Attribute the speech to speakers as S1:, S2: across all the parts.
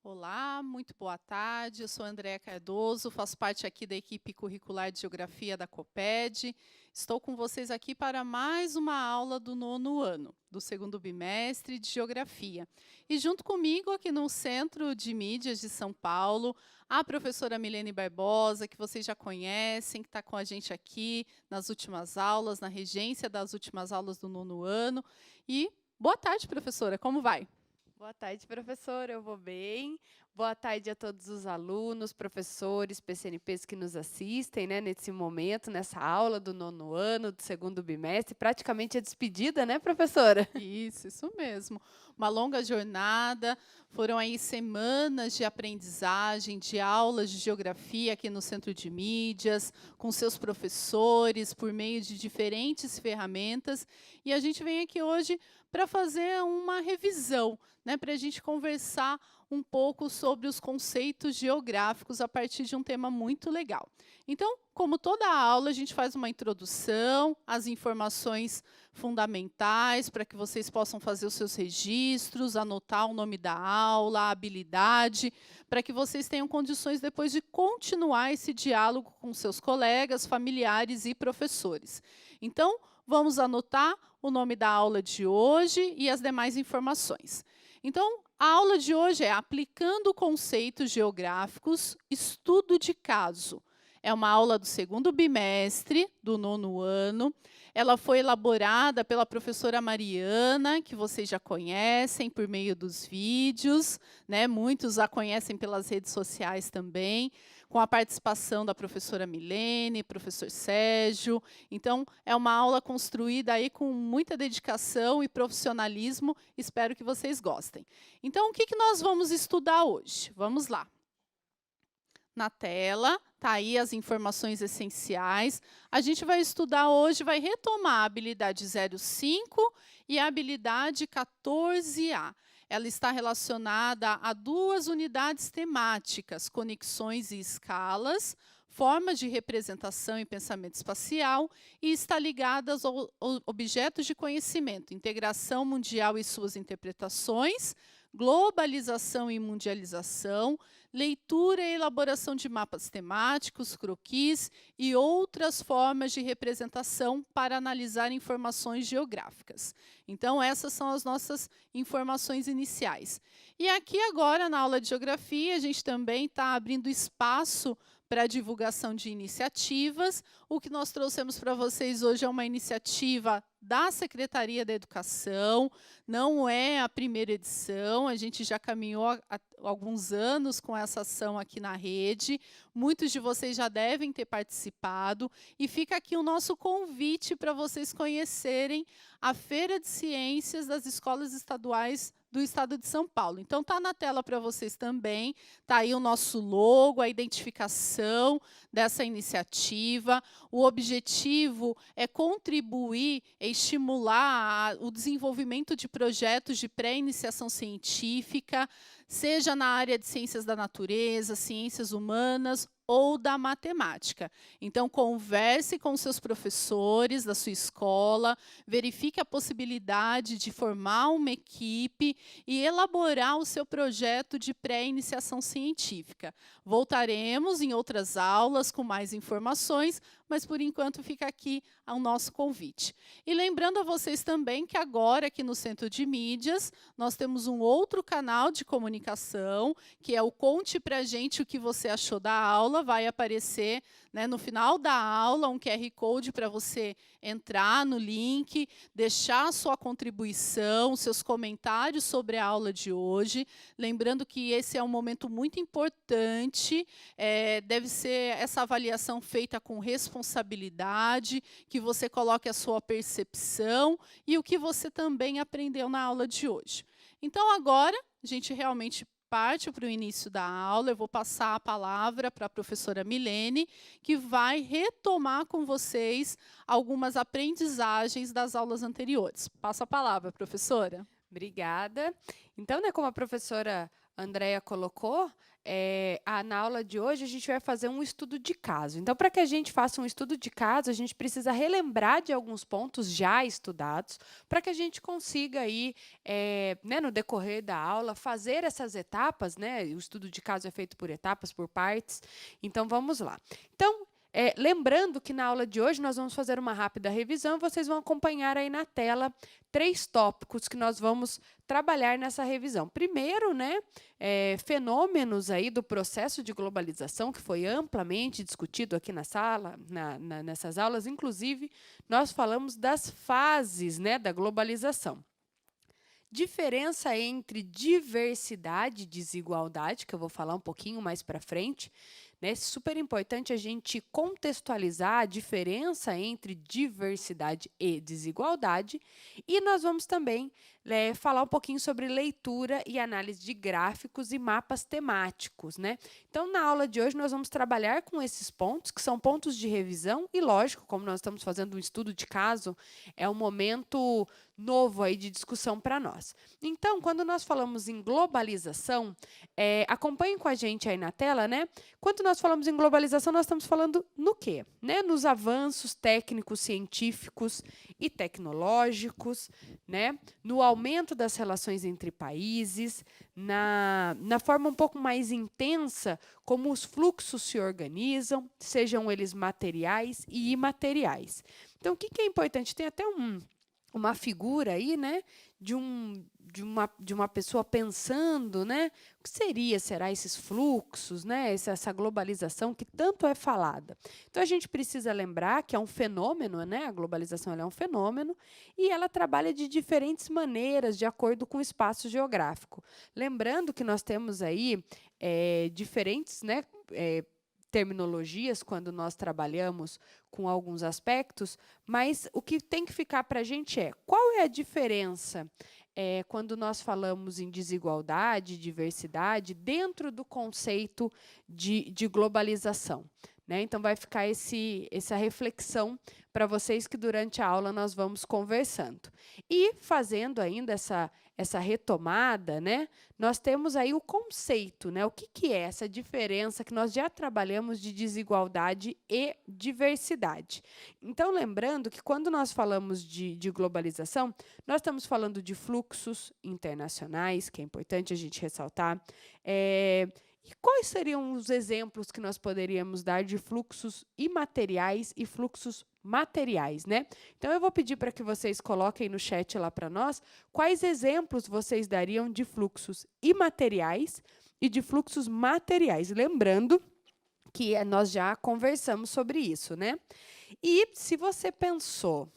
S1: Olá, muito boa tarde. Eu sou Andréa Cardoso, faço parte aqui da equipe curricular de Geografia da COPED. Estou com vocês aqui para mais uma aula do 9º ano, do 2º bimestre de Geografia. E junto comigo, aqui no Centro de Mídias de São Paulo, a professora Milene Barbosa, que vocês já conhecem, que está com a gente aqui nas últimas aulas, na regência das últimas aulas do 9º ano. E boa tarde, professora, como vai?
S2: Boa tarde, professora. Eu vou bem. Boa tarde a todos os alunos, professores, PCNPs que nos assistem, nesse momento, nessa aula do 9º ano, do 2º bimestre. Praticamente a despedida, né, professora?
S1: Isso mesmo. Uma longa jornada, foram aí semanas de aprendizagem, de aulas de geografia aqui no Centro de Mídias, com seus professores, por meio de diferentes ferramentas. E a gente vem aqui hoje para fazer uma revisão, para a gente conversar um pouco sobre os conceitos geográficos a partir de um tema muito legal. Então, como toda aula, a gente faz uma introdução, as informações fundamentais para que vocês possam fazer os seus registros, anotar o nome da aula, a habilidade, para que vocês tenham condições depois de continuar esse diálogo com seus colegas, familiares e professores. Então, vamos anotar o nome da aula de hoje e as demais informações. Então, a aula de hoje é Aplicando conceitos geográficos, estudo de caso. É uma aula do 2º bimestre, do 9º ano. Ela foi elaborada pela professora Mariana, que vocês já conhecem por meio dos vídeos, muitos a conhecem pelas redes sociais também, com a participação da professora Milene, professor Sérgio. Então, é uma aula construída aí com muita dedicação e profissionalismo. Espero que vocês gostem. Então, o que nós vamos estudar hoje? Vamos lá. Na tela, tá aí as informações essenciais. A gente vai estudar hoje, vai retomar a habilidade 05 e a habilidade 14A. Ela está relacionada a duas unidades temáticas, conexões e escalas, formas de representação e pensamento espacial, e está ligada aos objetos de conhecimento, integração mundial e suas interpretações, globalização e mundialização, leitura e elaboração de mapas temáticos, croquis e outras formas de representação para analisar informações geográficas. Então, essas são as nossas informações iniciais. E aqui agora, na aula de Geografia, a gente também está abrindo espaço para a divulgação de iniciativas. O que nós trouxemos para vocês hoje é uma iniciativa da Secretaria da Educação, não é a primeira edição, a gente já caminhou há alguns anos com essa ação aqui na rede, muitos de vocês já devem ter participado, e fica aqui o nosso convite para vocês conhecerem a Feira de Ciências das Escolas Estaduais do Estado de São Paulo. Então, está na tela para vocês também, está aí o nosso logo, a identificação dessa iniciativa. O objetivo é contribuir, estimular o desenvolvimento de projetos de pré-iniciação científica, seja na área de ciências da natureza, ciências humanas ou da matemática. Então, converse com seus professores da sua escola, verifique a possibilidade de formar uma equipe e elaborar o seu projeto de pré-iniciação científica. Voltaremos em outras aulas com mais informações, mas, por enquanto, fica aqui o nosso convite. E lembrando a vocês também que agora, aqui no Centro de Mídias, nós temos um outro canal de comunicação, que é o Conte Pra Gente o que você achou da aula. Vai aparecer no final da aula um QR Code para você entrar no link, deixar a sua contribuição, seus comentários sobre a aula de hoje. Lembrando que esse é um momento muito importante, deve ser essa avaliação feita com responsabilidade, que você coloque a sua percepção e o que você também aprendeu na aula de hoje. Então, agora, a gente realmente parte para o início da aula. Eu vou passar a palavra para a professora Milene, que vai retomar com vocês algumas aprendizagens das aulas anteriores. Passa a palavra, professora.
S2: Obrigada. Então, como a professora a Andrea colocou, na aula de hoje a gente vai fazer um estudo de caso. Então, para que a gente faça um estudo de caso, a gente precisa relembrar de alguns pontos já estudados, para que a gente consiga aí, né, no decorrer da aula, fazer essas etapas, né? O estudo de caso é feito por etapas, por partes. Então, vamos lá. Então, lembrando que na aula de hoje nós vamos fazer uma rápida revisão, vocês vão acompanhar aí na tela 3 tópicos que nós vamos trabalhar nessa revisão. Primeiro, né, fenômenos aí do processo de globalização, que foi amplamente discutido aqui na sala, nessas aulas. Inclusive, nós falamos das fases, né, da globalização. Diferença entre diversidade e desigualdade, que eu vou falar um pouquinho mais para frente. É super importante a gente contextualizar a diferença entre diversidade e desigualdade. E nós vamos também falar um pouquinho sobre leitura e análise de gráficos e mapas temáticos, né? Então, na aula de hoje, nós vamos trabalhar com esses pontos, que são pontos de revisão. E, lógico, como nós estamos fazendo um estudo de caso, é um momento novo aí de discussão para nós. Então, quando nós falamos em globalização, acompanhem com a gente aí na tela, né? Quando nós falamos em globalização, nós estamos falando no quê? Né? Nos avanços técnicos, científicos e tecnológicos, né? No aumento das relações entre países, na forma um pouco mais intensa como os fluxos se organizam, sejam eles materiais e imateriais. Então, o que é importante? Tem até uma figura aí, né, de uma pessoa pensando, né, o que será esses fluxos, né, essa globalização que tanto é falada. Então, a gente precisa lembrar que é um fenômeno, né, a globalização ela é um fenômeno, e ela trabalha de diferentes maneiras, de acordo com o espaço geográfico. Lembrando que nós temos aí diferentes, né, terminologias quando nós trabalhamos com alguns aspectos, mas o que tem que ficar para a gente qual é a diferença quando nós falamos em desigualdade, diversidade, dentro do conceito de globalização. Né? Então, vai ficar essa reflexão para vocês que durante a aula nós vamos conversando. E fazendo ainda essa retomada, né, nós temos aí o conceito, né, o que é essa diferença que nós já trabalhamos de desigualdade e diversidade. Então, lembrando que quando nós falamos de globalização, nós estamos falando de fluxos internacionais, que é importante a gente ressaltar, e quais seriam os exemplos que nós poderíamos dar de fluxos imateriais e fluxos materiais, né? Então, eu vou pedir para que vocês coloquem no chat lá para nós quais exemplos vocês dariam de fluxos imateriais e de fluxos materiais. Lembrando que nós já conversamos sobre isso, né? E se você pensou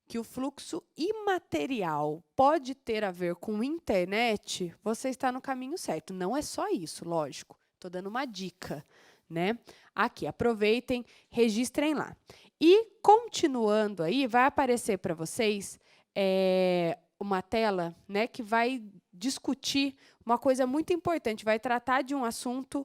S2: que o fluxo imaterial pode ter a ver com internet, você está no caminho certo. Não é só isso, lógico. Estou dando uma dica, né? Aqui, aproveitem, registrem lá. E, continuando aí, vai aparecer para vocês uma tela, né, que vai discutir uma coisa muito importante, vai tratar de um assunto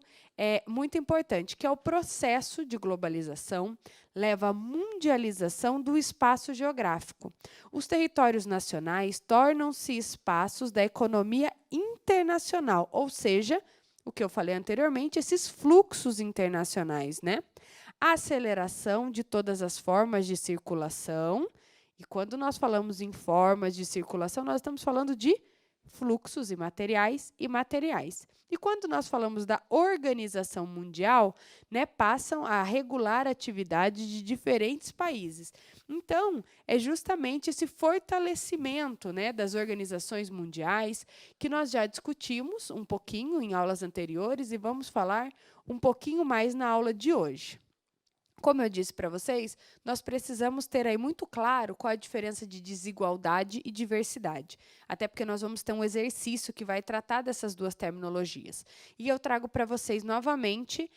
S2: muito importante, que é o processo de globalização, leva à mundialização do espaço geográfico. Os territórios nacionais tornam-se espaços da economia internacional, ou seja, o que eu falei anteriormente, esses fluxos internacionais, né? A aceleração de todas as formas de circulação, e quando nós falamos em formas de circulação, nós estamos falando de fluxos imateriais e materiais. E quando nós falamos da organização mundial, né, passam a regular a atividade de diferentes países. Então, é justamente esse fortalecimento, né, das organizações mundiais que nós já discutimos um pouquinho em aulas anteriores e vamos falar um pouquinho mais na aula de hoje. Como eu disse para vocês, nós precisamos ter aí muito claro qual a diferença de desigualdade e diversidade. Até porque nós vamos ter um exercício que vai tratar dessas duas terminologias. E eu trago para vocês novamente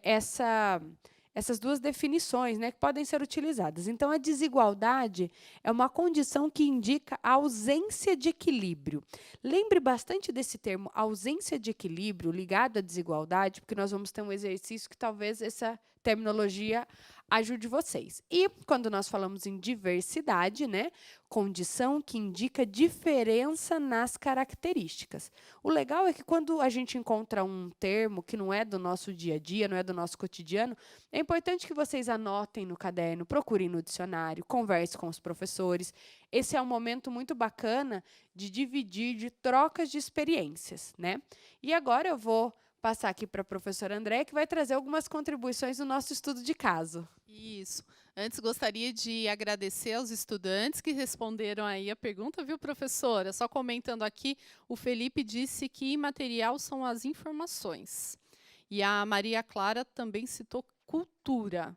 S2: essas duas definições, né, que podem ser utilizadas. Então, a desigualdade é uma condição que indica a ausência de equilíbrio. Lembre bastante desse termo, ausência de equilíbrio, ligado à desigualdade, porque nós vamos ter um exercício que talvez essa terminologia ajude vocês. E quando nós falamos em diversidade, né, condição que indica diferença nas características. O legal é que quando a gente encontra um termo que não é do nosso dia a dia, não é do nosso cotidiano, é importante que vocês anotem no caderno, procurem no dicionário, conversem com os professores. Esse é um momento muito bacana de dividir, de trocas de experiências, né? E agora eu vou passar aqui para a professora André, que vai trazer algumas contribuições do nosso estudo de caso.
S1: Isso. Antes, gostaria de agradecer aos estudantes que responderam aí a pergunta, viu, professora? Só comentando aqui, o Felipe disse que imaterial são as informações. E a Maria Clara também citou cultura.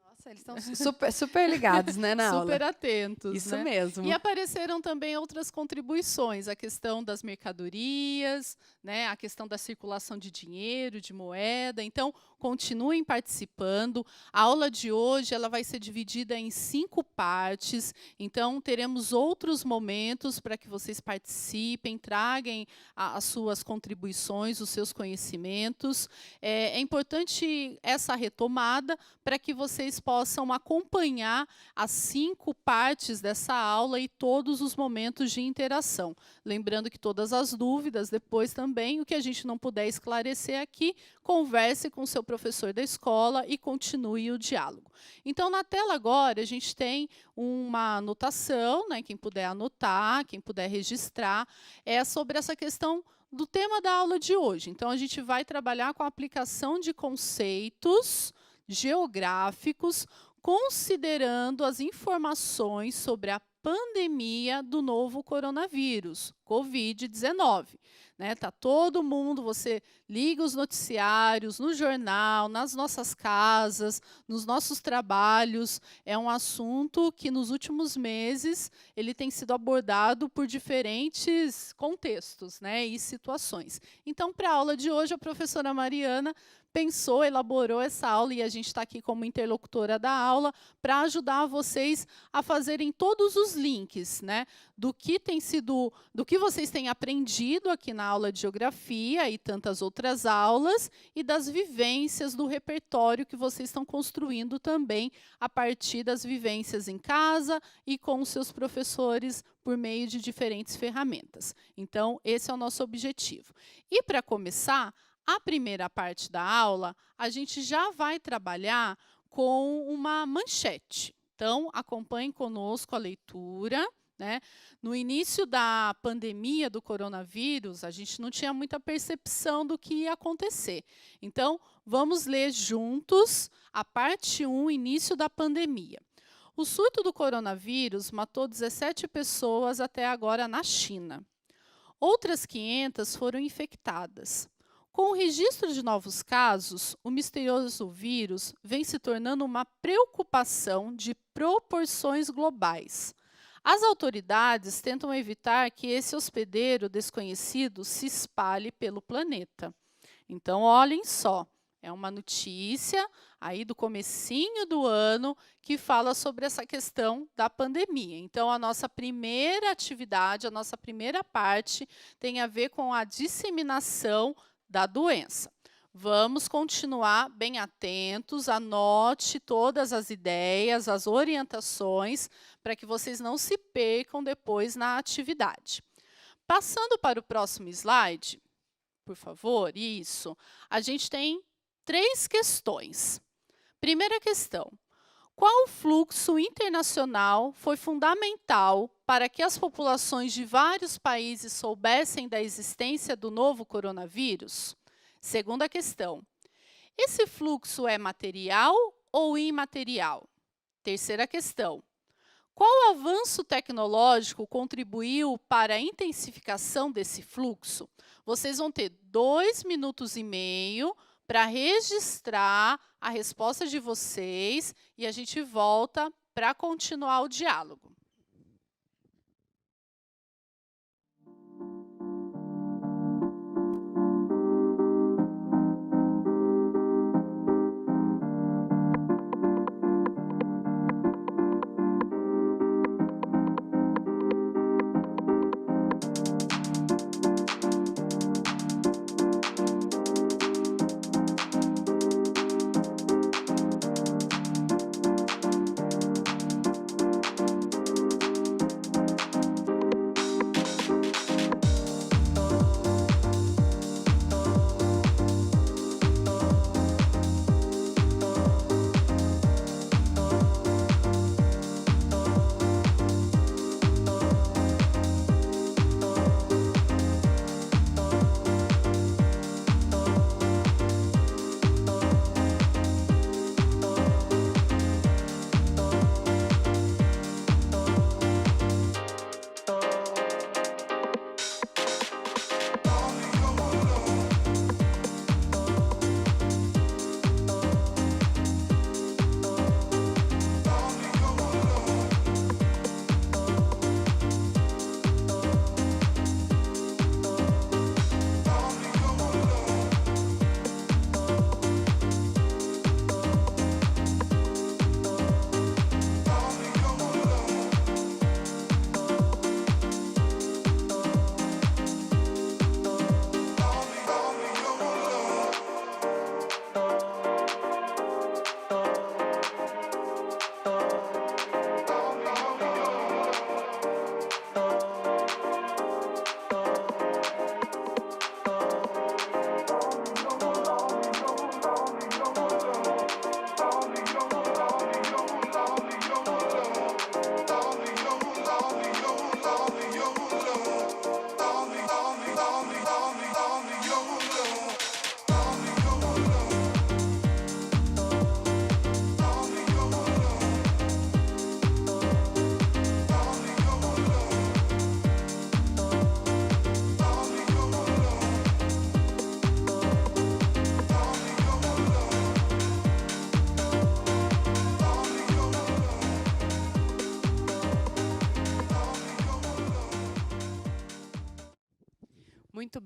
S2: Nossa, eles estão super ligados, né, na aula.
S1: Super atentos,
S2: Isso
S1: né?
S2: mesmo.
S1: E apareceram também outras contribuições, a questão das mercadorias, né, a questão da circulação de dinheiro, de moeda. Então, continuem participando. A aula de hoje ela vai ser dividida em 5 partes, então teremos outros momentos para que vocês participem, tragam as suas contribuições, os seus conhecimentos. É importante essa retomada para que vocês possam acompanhar as 5 partes dessa aula e todos os momentos de interação. Lembrando que todas as dúvidas, depois também, o que a gente não puder esclarecer aqui, converse com o seu professor da escola e continue o diálogo. Então, na tela agora, a gente tem uma anotação, né, quem puder anotar, quem puder registrar, é sobre essa questão do tema da aula de hoje. Então, a gente vai trabalhar com a aplicação de conceitos geográficos, considerando as informações sobre a pandemia do novo coronavírus, Covid-19. Né? Tá todo mundo, você liga os noticiários, no jornal, nas nossas casas, nos nossos trabalhos. É um assunto que nos últimos meses ele tem sido abordado por diferentes contextos, né, e situações. Então, para a aula de hoje, a professora Mariana pensou, elaborou essa aula e a gente está aqui como interlocutora da aula para ajudar vocês a fazerem todos os links, né, do que tem sido, do que vocês têm aprendido aqui na aula de geografia e tantas outras aulas e das vivências do repertório que vocês estão construindo também a partir das vivências em casa e com os seus professores por meio de diferentes ferramentas. Então, esse é o nosso objetivo. E para começar, a primeira parte da aula, a gente já vai trabalhar com uma manchete. Então, acompanhe conosco a leitura. Né? No início da pandemia do coronavírus, a gente não tinha muita percepção do que ia acontecer. Então, vamos ler juntos a parte 1, início da pandemia. O surto do coronavírus matou 17 pessoas até agora na China. Outras 500 foram infectadas. Com o registro de novos casos, o misterioso vírus vem se tornando uma preocupação de proporções globais. As autoridades tentam evitar que esse hospedeiro desconhecido se espalhe pelo planeta. Então, olhem só, é uma notícia aí do comecinho do ano que fala sobre essa questão da pandemia. Então, a nossa primeira atividade, a nossa primeira parte tem a ver com a disseminação da doença. Vamos continuar bem atentos, anote todas as ideias, as orientações, para que vocês não se percam depois na atividade. Passando para o próximo slide, por favor, isso. A gente tem 3 questões. Primeira questão. Qual fluxo internacional foi fundamental para que as populações de vários países soubessem da existência do novo coronavírus? Segunda questão. Esse fluxo é material ou imaterial? Terceira questão. Qual avanço tecnológico contribuiu para a intensificação desse fluxo? Vocês vão ter 2 minutos e meio para registrar a resposta de vocês e a gente volta para continuar o diálogo.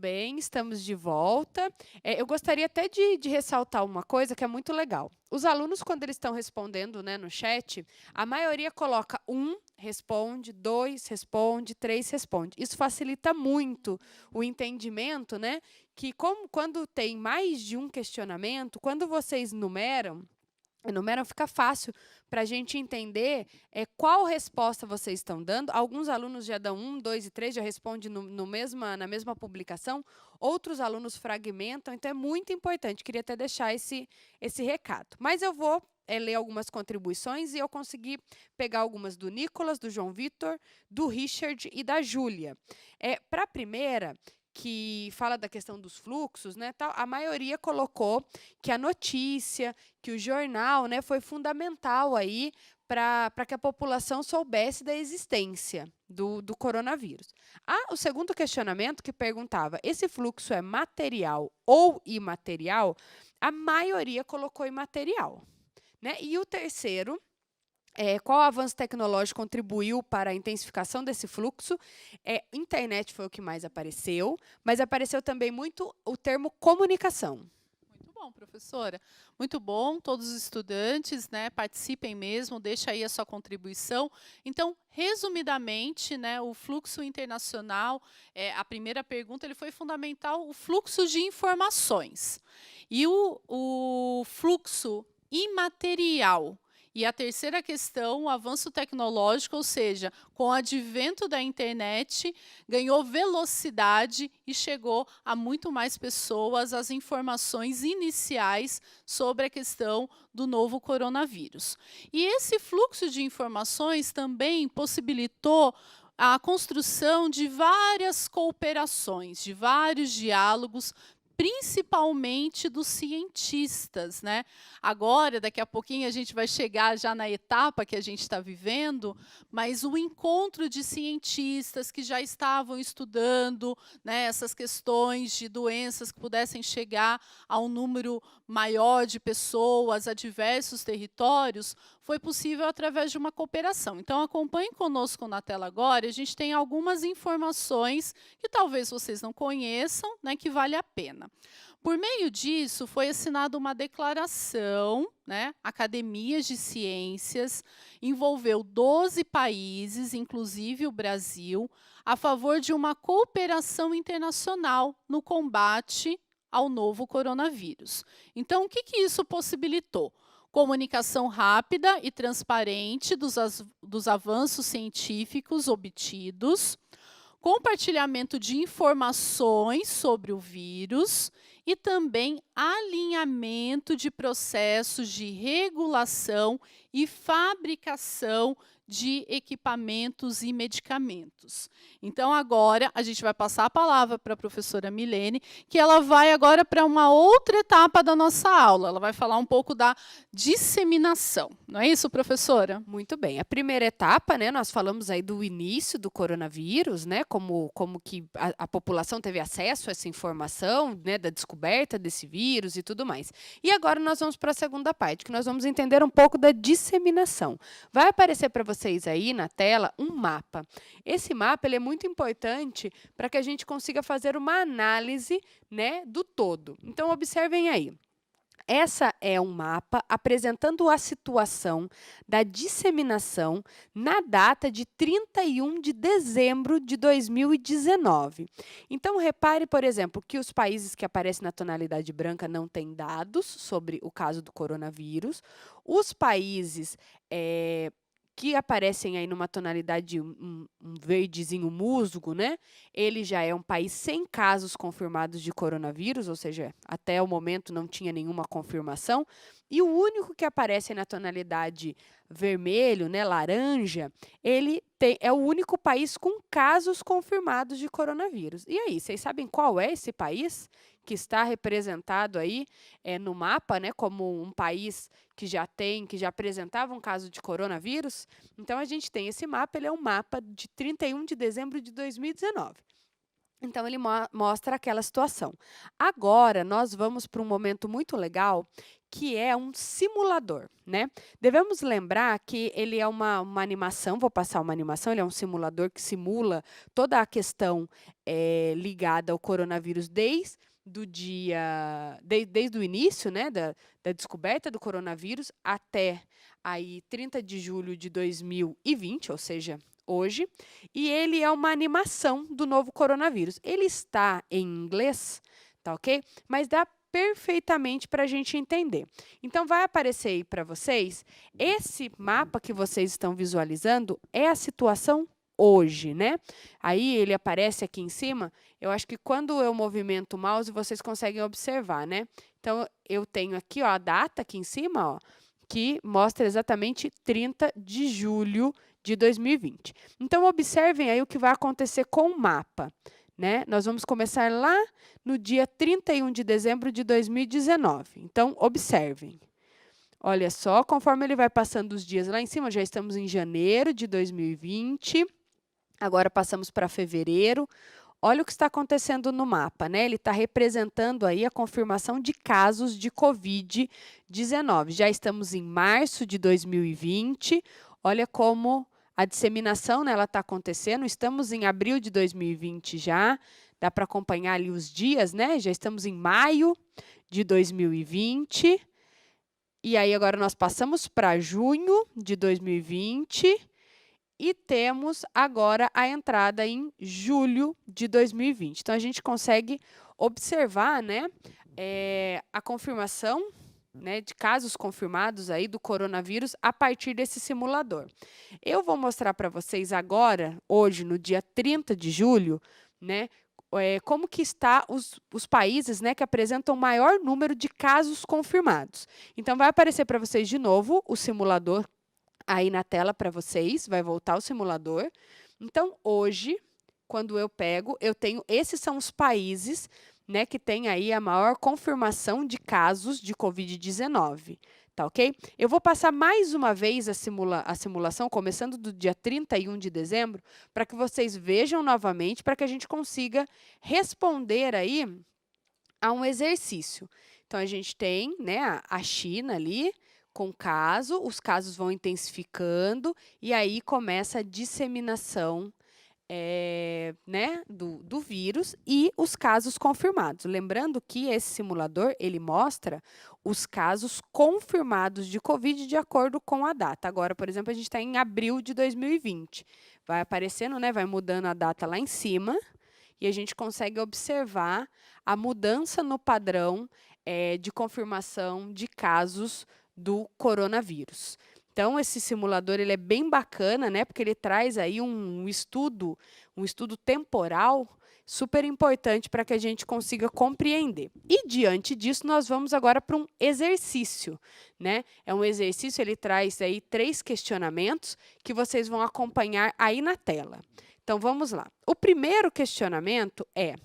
S2: bem, estamos de volta. Eu gostaria até de ressaltar uma coisa que é muito legal. Os alunos, quando eles estão respondendo, né, no chat, a maioria coloca 1 responde, 2 responde, 3 responde. Isso facilita muito o entendimento, né? Que quando tem mais de um questionamento, quando vocês numeram, fica fácil para a gente entender qual resposta vocês estão dando. Alguns alunos já dão 1, 2 e 3, já respondem na mesma publicação. Outros alunos fragmentam, então é muito importante. Queria até deixar esse recado. Mas eu vou ler algumas contribuições e eu consegui pegar algumas do Nicolas, do João Vitor, do Richard e da Júlia. Para a primeira, que fala da questão dos fluxos, né, tal, a maioria colocou que a notícia, que o jornal, né, foi fundamental aí para que a população soubesse da existência do coronavírus. O segundo questionamento que perguntava, esse fluxo é material ou imaterial? A maioria colocou imaterial, né? E o terceiro, qual avanço tecnológico contribuiu para a intensificação desse fluxo? Internet foi o que mais apareceu, mas apareceu também muito o termo comunicação.
S1: Muito bom, professora. Muito bom, todos os estudantes, né, participem mesmo, deixa aí a sua contribuição. Então, resumidamente, né, o fluxo internacional, a primeira pergunta, ele foi fundamental, o fluxo de informações. E o fluxo imaterial. E a terceira questão, o avanço tecnológico, ou seja, com o advento da internet, ganhou velocidade e chegou a muito mais pessoas as informações iniciais sobre a questão do novo coronavírus. E esse fluxo de informações também possibilitou a construção de várias cooperações, de vários diálogos, principalmente dos cientistas, né? Agora, daqui a pouquinho, a gente vai chegar já na etapa que a gente está vivendo, mas o encontro de cientistas que já estavam estudando, né, essas questões de doenças que pudessem chegar a um número maior de pessoas, a diversos territórios, foi possível através de uma cooperação. Então, acompanhem conosco na tela agora, a gente tem algumas informações que talvez vocês não conheçam, né, que vale a pena. Por meio disso, foi assinada uma declaração, né, Academias de Ciências, envolveu 12 países, inclusive o Brasil, a favor de uma cooperação internacional no combate ao novo coronavírus. Então, o que isso possibilitou? Comunicação rápida e transparente dos avanços científicos obtidos, compartilhamento de informações sobre o vírus e também alinhamento de processos de regulação e fabricação de equipamentos e medicamentos. Então, agora, a gente vai passar a palavra para a professora Milene, que ela vai agora para uma outra etapa da nossa aula. Ela vai falar um pouco da disseminação. Não é isso, professora?
S2: Muito bem. A primeira etapa, né, nós falamos aí do início do coronavírus, né, como que a população teve acesso a essa informação, né, da descoberta desse vírus e tudo mais. E agora nós vamos para a segunda parte, que nós vamos entender um pouco da disseminação. Vai aparecer para vocês aí na tela um mapa. Esse mapa ele é muito importante para que a gente consiga fazer uma análise, né, do todo. Então, observem aí. Essa é um mapa apresentando a situação da disseminação na data de 31 de dezembro de 2019. Então, repare, por exemplo, que os países que aparecem na tonalidade branca não têm dados sobre o caso do coronavírus. Os países que aparecem aí numa tonalidade um verdezinho musgo, né? Ele já é um país sem casos confirmados de coronavírus, ou seja, até o momento não tinha nenhuma confirmação. E o único que aparece na tonalidade vermelho, né, laranja, é o único país com casos confirmados de coronavírus. E aí, vocês sabem qual é esse país que está representado aí no mapa, né, como um país que já apresentava um caso de coronavírus? Então, a gente tem esse mapa, ele é um mapa de 31 de dezembro de 2019. Então, ele mostra aquela situação. Agora, nós vamos para um momento muito legal, que é um simulador, né? Devemos lembrar que ele é uma animação, vou passar uma animação, ele é um simulador que simula toda a questão ligada ao coronavírus desde o início, né, da descoberta do coronavírus até aí 30 de julho de 2020, ou seja, hoje, e ele é uma animação do novo coronavírus. Ele está em inglês, tá ok? Mas dá perfeitamente para a gente entender. Então, vai aparecer aí para vocês, esse mapa que vocês estão visualizando é a situação hoje, né? Aí ele aparece aqui em cima, eu acho que quando eu movimento o mouse, vocês conseguem observar, né? Então, eu tenho aqui, ó, a data aqui em cima, ó, que mostra exatamente 30 de julho de 2020. Então, observem aí o que vai acontecer com o mapa, né? Nós vamos começar lá no dia 31 de dezembro de 2019. Então, observem. Olha só, conforme ele vai passando os dias lá em cima, já estamos em janeiro de 2020. Agora passamos para fevereiro. Olha o que está acontecendo no mapa, né? Ele está representando aí a confirmação de casos de Covid-19. Já estamos em março de 2020. Olha como a disseminação, né, ela está acontecendo. Estamos em abril de 2020 já. Dá para acompanhar ali os dias, né? Já estamos em maio de 2020. E aí agora nós passamos para junho de 2020. E temos agora a entrada em julho de 2020. Então, a gente consegue observar, né, a confirmação, né, de casos confirmados aí do coronavírus a partir desse simulador. Eu vou mostrar para vocês agora, hoje, no dia 30 de julho, né, como que está os países, né, que apresentam maior número de casos confirmados. Então, vai aparecer para vocês de novo o simulador aí na tela para vocês, vai voltar o simulador. Então, hoje, quando eu pego, eu tenho, esses são os países, né, que tem aí a maior confirmação de casos de Covid-19, tá ok? Eu vou passar mais uma vez a simulação, começando do dia 31 de dezembro, para que vocês vejam novamente, para que a gente consiga responder aí a um exercício. Então, a gente tem, né, a China ali, com caso, os casos vão intensificando e aí começa a disseminação né, do vírus e os casos confirmados. Lembrando que esse simulador, ele mostra os casos confirmados de Covid de acordo com a data. Agora, por exemplo, a gente está em abril de 2020. Vai aparecendo, né, vai mudando a data lá em cima e a gente consegue observar a mudança no padrão de confirmação de casos do coronavírus. Então, esse simulador ele é bem bacana, né? Porque ele traz aí um estudo temporal super importante para que a gente consiga compreender. E, diante disso, nós vamos agora para um exercício, né? É um exercício, ele traz aí 3 questionamentos que vocês vão acompanhar aí na tela. Então, vamos lá. O primeiro questionamento é: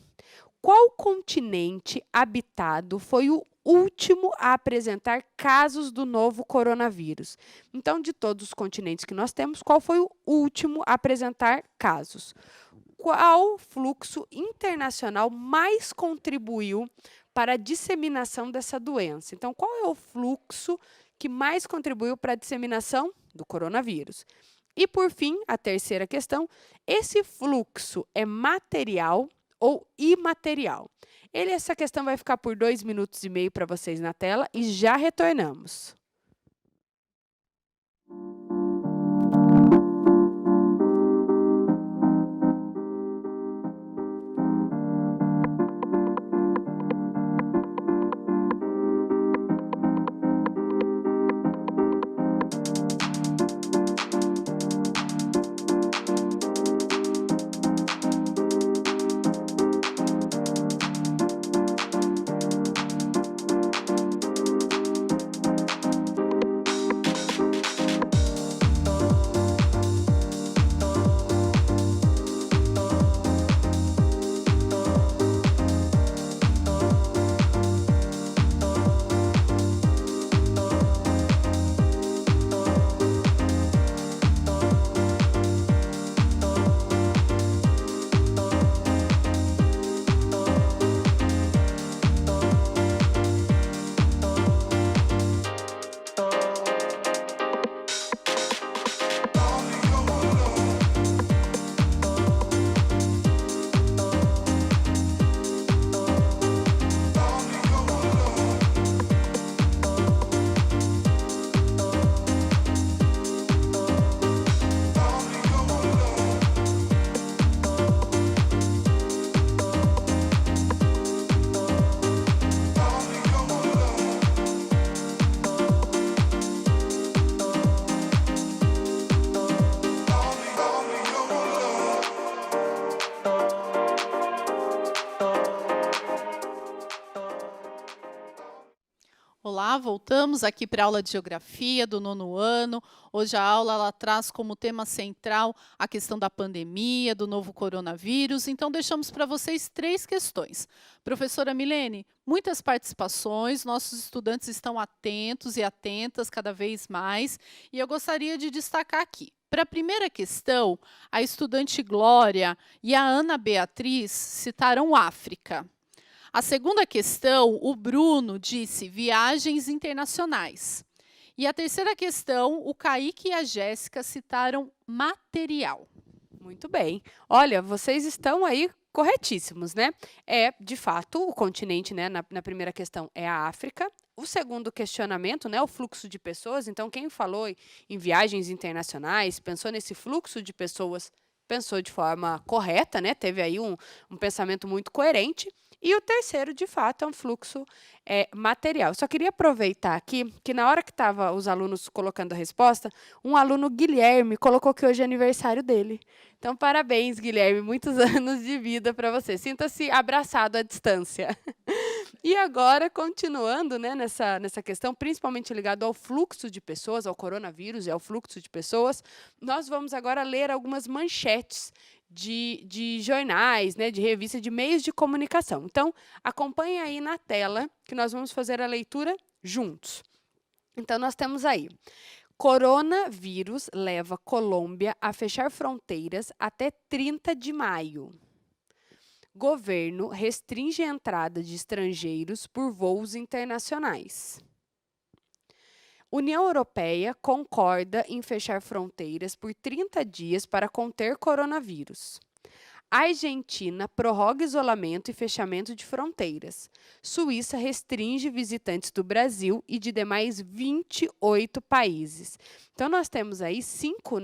S2: qual continente habitado foi o último a apresentar casos do novo coronavírus? Então, de todos os continentes que nós temos, qual foi o último a apresentar casos? Qual fluxo internacional mais contribuiu para a disseminação dessa doença? Então, qual é o fluxo que mais contribuiu para a disseminação do coronavírus? E, por fim, a terceira questão: esse fluxo é material ou imaterial? Essa questão vai ficar por 2 minutos e meio para vocês na tela e já retornamos.
S1: Olá, voltamos aqui para a aula de Geografia do 9º ano. Hoje a aula ela traz como tema central a questão da pandemia, do novo coronavírus. Então, deixamos para vocês 3 questões. Professora Milene, muitas participações, nossos estudantes estão atentos e atentas cada vez mais. E eu gostaria de destacar aqui. Para a primeira questão, a estudante Glória e a Ana Beatriz citaram África. A segunda questão, o Bruno disse viagens internacionais. E a terceira questão, o Kaique e a Jéssica citaram material.
S2: Muito bem. Olha, vocês estão aí corretíssimos, né? De fato, o continente, né, na primeira questão é a África. O segundo questionamento, né, o fluxo de pessoas. Então, quem falou em viagens internacionais, pensou nesse fluxo de pessoas, pensou de forma correta, né? Teve aí um pensamento muito coerente. E o terceiro, de fato, é um fluxo material. Só queria aproveitar aqui que na hora que estavam os alunos colocando a resposta, um aluno, Guilherme, colocou que hoje é aniversário dele. Então, parabéns, Guilherme, muitos anos de vida para você. Sinta-se abraçado à distância. E agora, continuando, né, nessa questão, principalmente ligado ao fluxo de pessoas, ao coronavírus e ao fluxo de pessoas, nós vamos agora ler algumas manchetes de jornais, né, de revistas, de meios de comunicação. Então, acompanhe aí na tela que nós vamos fazer a leitura juntos. Então, nós temos aí: coronavírus leva Colômbia a fechar fronteiras até 30 de maio. Governo restringe a entrada de estrangeiros por voos internacionais. União Europeia concorda em fechar fronteiras por 30 dias para conter coronavírus. Argentina prorroga isolamento e fechamento de fronteiras. Suíça restringe visitantes do Brasil e de demais 28 países. Então, nós temos aí 5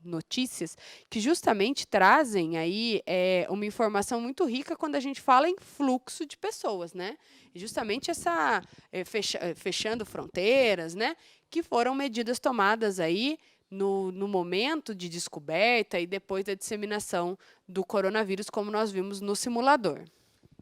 S2: notícias que justamente trazem aí uma informação muito rica quando a gente fala em fluxo de pessoas, né? E justamente essa fechando fronteiras, né? Que foram medidas tomadas aí no momento de descoberta e depois da disseminação do coronavírus, como nós vimos no simulador.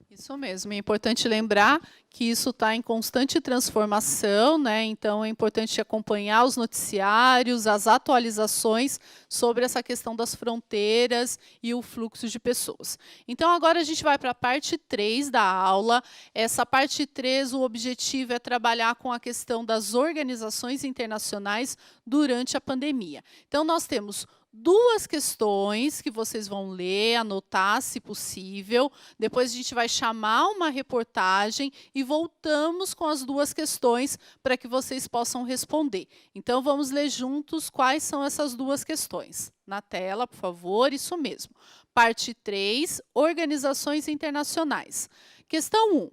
S1: Isso mesmo, é importante lembrar que isso está em constante transformação, né? Então é importante acompanhar os noticiários, as atualizações sobre essa questão das fronteiras e o fluxo de pessoas. Então agora a gente vai para a parte 3 da aula. Essa parte 3, o objetivo é trabalhar com a questão das organizações internacionais durante a pandemia. Então nós temos 2 questões que vocês vão ler, anotar, se possível. Depois a gente vai chamar uma reportagem e voltamos com as 2 questões para que vocês possam responder. Então, vamos ler juntos quais são essas 2 questões. Na tela, por favor, isso mesmo. Parte 3, organizações internacionais. Questão 1.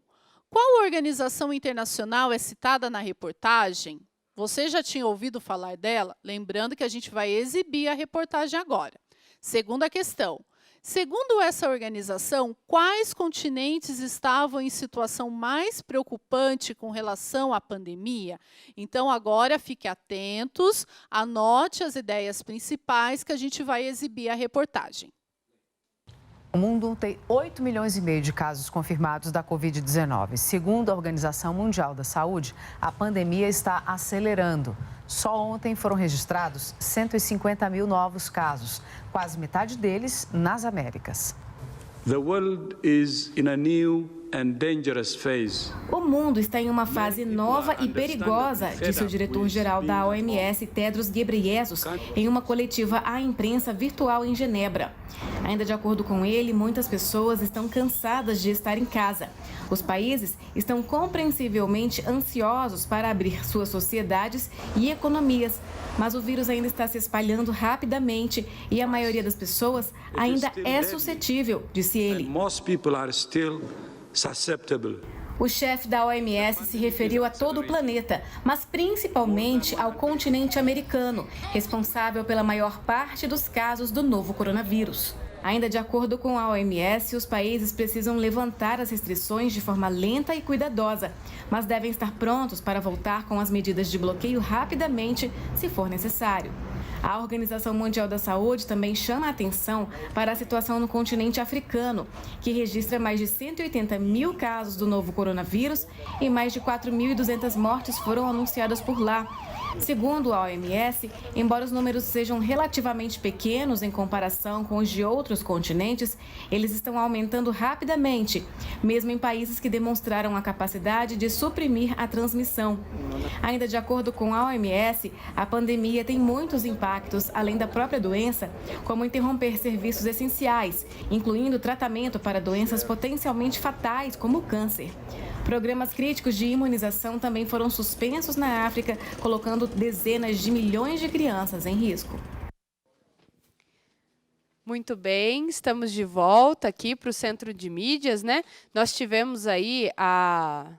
S1: Qual organização internacional é citada na reportagem? Você já tinha ouvido falar dela? Lembrando que a gente vai exibir a reportagem agora. Segunda questão. Segundo essa organização, quais continentes estavam em situação mais preocupante com relação à pandemia? Então, agora fique atentos, anote as ideias principais que a gente vai exibir a reportagem.
S3: O mundo tem 8 milhões e meio de casos confirmados da Covid-19. Segundo a Organização Mundial da Saúde, a pandemia está acelerando. Só ontem foram registrados 150 mil novos casos, quase metade deles nas Américas.
S4: The world is in a new and dangerous phase.
S5: O mundo está em uma fase nova e perigosa, disse o diretor-geral da OMS, Tedros Ghebreyesus, em uma coletiva à imprensa virtual em Genebra. Ainda de acordo com ele, muitas pessoas estão cansadas de estar em casa. Os países estão compreensivelmente ansiosos para abrir suas sociedades e economias, mas o vírus ainda está se espalhando rapidamente e a maioria das pessoas ainda é suscetível, disse ele. O chefe da OMS se referiu a todo o planeta, mas principalmente ao continente americano, responsável pela maior parte dos casos do novo coronavírus. Ainda de acordo com a OMS, os países precisam levantar as restrições de forma lenta e cuidadosa, mas devem estar prontos para voltar com as medidas de bloqueio rapidamente, se for necessário. A Organização Mundial da Saúde também chama a atenção para a situação no continente africano, que registra mais de 180 mil casos do novo coronavírus e mais de 4.200 mortes foram anunciadas por lá. Segundo a OMS, embora os números sejam relativamente pequenos em comparação com os de outros continentes, eles estão aumentando rapidamente, mesmo em países que demonstraram a capacidade de suprimir a transmissão. Ainda de acordo com a OMS, a pandemia tem muitos impactos, além da própria doença, como interromper serviços essenciais, incluindo tratamento para doenças potencialmente fatais, como o câncer. Programas críticos de imunização também foram suspensos na África, colocando dezenas de milhões de crianças em risco.
S2: Muito bem, estamos de volta aqui para o Centro de Mídias, né? Nós tivemos aí a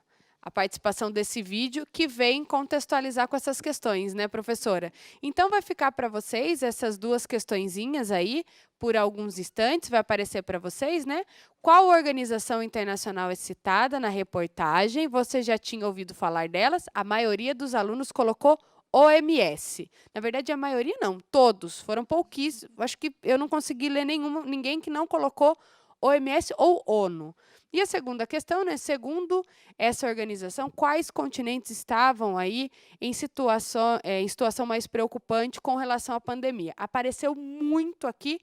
S2: participação desse vídeo que vem contextualizar com essas questões, né, professora? Então, vai ficar para vocês essas duas questõezinhas aí, por alguns instantes, vai aparecer para vocês, né? Qual organização internacional é citada na reportagem? Você já tinha ouvido falar delas? A maioria dos alunos colocou OMS. Na verdade, a maioria não, todos. Foram pouquíssimos. Acho que eu não consegui ler ninguém que não colocou OMS ou ONU. E a segunda questão, né? Segundo essa organização, quais continentes estavam aí em situação mais preocupante com relação à pandemia? Apareceu muito aqui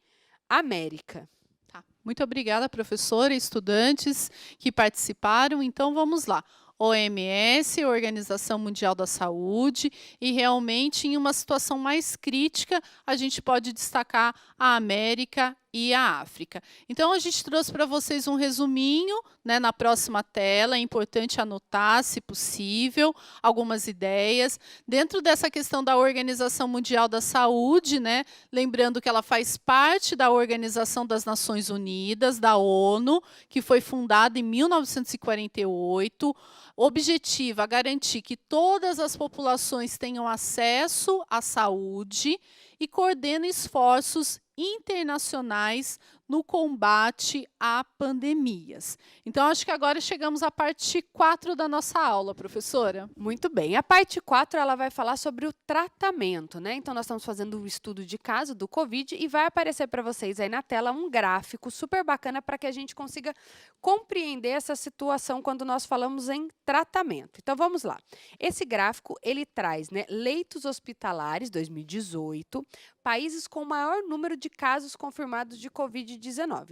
S2: América.
S1: Tá. Muito obrigada, professora e estudantes que participaram. Então, vamos lá. OMS, Organização Mundial da Saúde, e realmente em uma situação mais crítica, a gente pode destacar a América e a África. Então, a gente trouxe para vocês um resuminho, né, na próxima tela. É importante anotar, se possível, algumas ideias. Dentro dessa questão da Organização Mundial da Saúde, né, lembrando que ela faz parte da Organização das Nações Unidas, da ONU, que foi fundada em 1948, objetiva garantir que todas as populações tenham acesso à saúde e coordena esforços internacionais no combate a pandemias. Então, acho que agora chegamos à parte 4 da nossa aula, professora.
S2: Muito bem. A parte 4 ela vai falar sobre o tratamento, né? Então, nós estamos fazendo um estudo de caso do Covid e vai aparecer para vocês aí na tela um gráfico super bacana para que a gente consiga compreender essa situação quando nós falamos em tratamento. Então, vamos lá. Esse gráfico, ele traz, né, leitos hospitalares 2018, países com maior número de casos confirmados de Covid-19.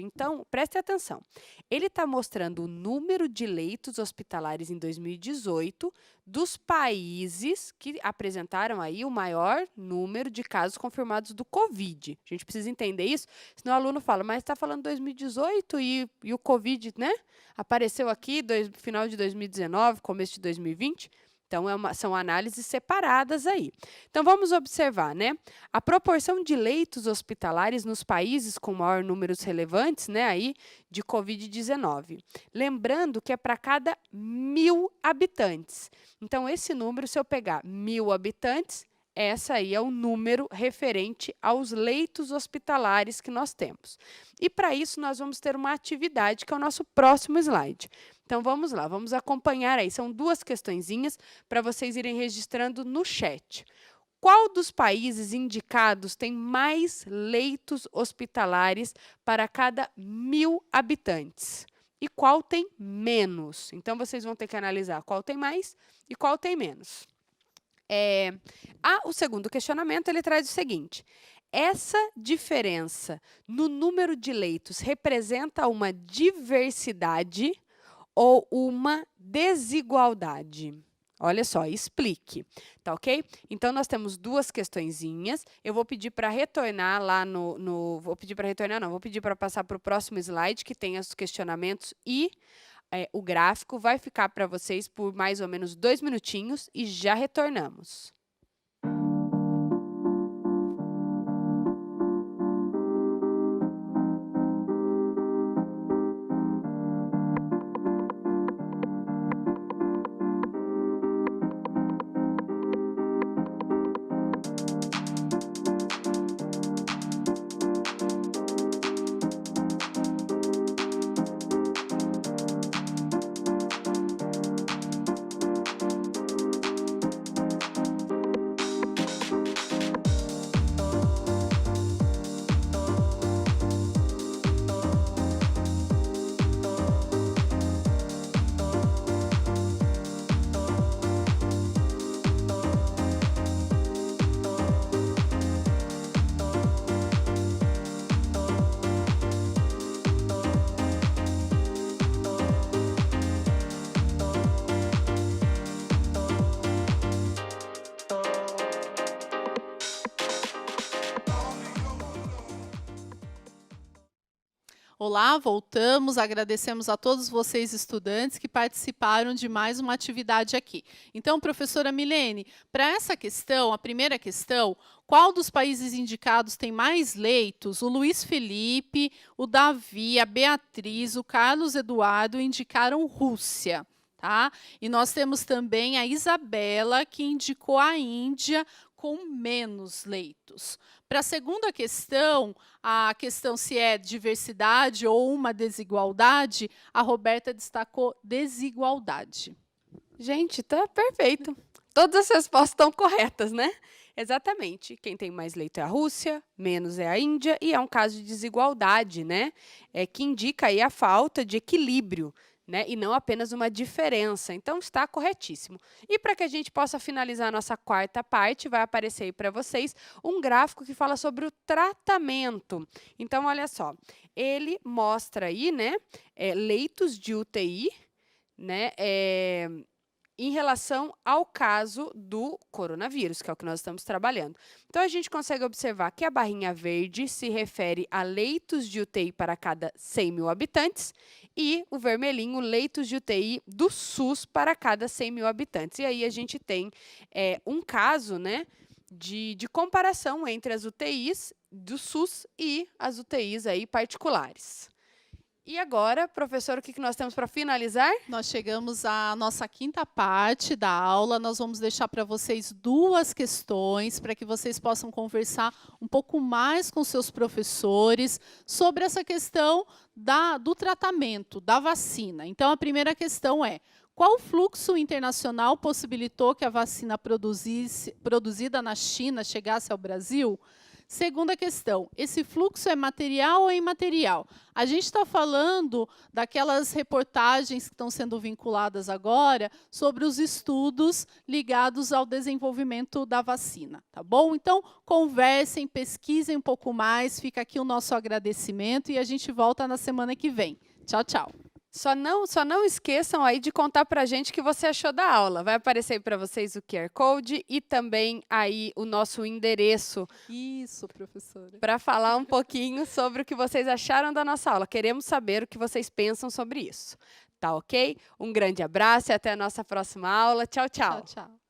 S2: Então, preste atenção. Ele está mostrando o número de leitos hospitalares em 2018 dos países que apresentaram aí o maior número de casos confirmados do Covid. A gente precisa entender isso, senão o aluno fala, mas está falando 2018 e o Covid, né? Apareceu aqui final de 2019, começo de 2020. Então, são análises separadas aí. Então, vamos observar, né? A proporção de leitos hospitalares nos países com maior números relevantes, né, aí, de Covid-19. Lembrando que é para cada 1.000 habitantes. Então, esse número, se eu pegar 1.000 habitantes, essa aí é o número referente aos leitos hospitalares que nós temos. E, para isso, nós vamos ter uma atividade, que é o nosso próximo slide. Então, vamos lá, vamos acompanhar aí. São duas questõezinhas para vocês irem registrando no chat. Qual dos países indicados tem mais leitos hospitalares para cada 1.000 habitantes? E qual tem menos? Então, vocês vão ter que analisar qual tem mais e qual tem menos. O segundo questionamento, ele traz o seguinte: essa diferença no número de leitos representa uma diversidade ou uma desigualdade? Olha só, explique, tá ok? Então, nós temos duas questõezinhas. Eu vou pedir para retornar lá vou pedir para passar para o próximo slide, que tem os questionamentos e o gráfico. Vai ficar para vocês por mais ou menos 2 minutinhos e já retornamos.
S1: Olá, voltamos. Agradecemos a todos vocês, estudantes, que participaram de mais uma atividade aqui. Então, professora Milene, para essa questão, a primeira questão, qual dos países indicados tem mais leitos? O Luiz Felipe, o Davi, a Beatriz, o Carlos Eduardo indicaram Rússia. Tá? E nós temos também a Isabela, que indicou a Índia com menos leitos. Para a segunda questão, a questão se é diversidade ou uma desigualdade, a Roberta destacou desigualdade.
S2: Gente, tá perfeito. Todas as respostas estão corretas, né? Exatamente. Quem tem mais leito é a Rússia, menos é a Índia, e é um caso de desigualdade, né? Que indica aí a falta de equilíbrio, né? E não apenas uma diferença. Então, está corretíssimo. E para que a gente possa finalizar a nossa quarta parte, vai aparecer aí para vocês um gráfico que fala sobre o tratamento. Então, olha só, ele mostra aí, né, leitos de UTI, né, em relação ao caso do coronavírus, que é o que nós estamos trabalhando. Então, a gente consegue observar que a barrinha verde se refere a leitos de UTI para cada 100 mil habitantes e o vermelhinho, leitos de UTI do SUS para cada 100 mil habitantes. E aí a gente tem um caso, né, de comparação entre as UTIs do SUS e as UTIs aí particulares. E agora, professor, o que nós temos para finalizar?
S1: Nós chegamos à nossa quinta parte da aula. Nós vamos deixar para vocês 2 questões para que vocês possam conversar um pouco mais com seus professores sobre essa questão do tratamento, da vacina. Então, a primeira questão é: qual fluxo internacional possibilitou que a vacina produzida na China chegasse ao Brasil? Segunda questão, esse fluxo é material ou imaterial? A gente está falando daquelas reportagens que estão sendo vinculadas agora sobre os estudos ligados ao desenvolvimento da vacina, tá bom? Então, conversem, pesquisem um pouco mais, fica aqui o nosso agradecimento e a gente volta na semana que vem. Tchau, tchau.
S2: Só não esqueçam aí de contar para a gente o que você achou da aula. Vai aparecer aí para vocês o QR Code e também aí o nosso endereço.
S1: Isso, professora.
S2: Para falar um pouquinho sobre o que vocês acharam da nossa aula. Queremos saber o que vocês pensam sobre isso. Tá ok? Um grande abraço e até a nossa próxima aula. Tchau, tchau.
S1: Tchau, tchau.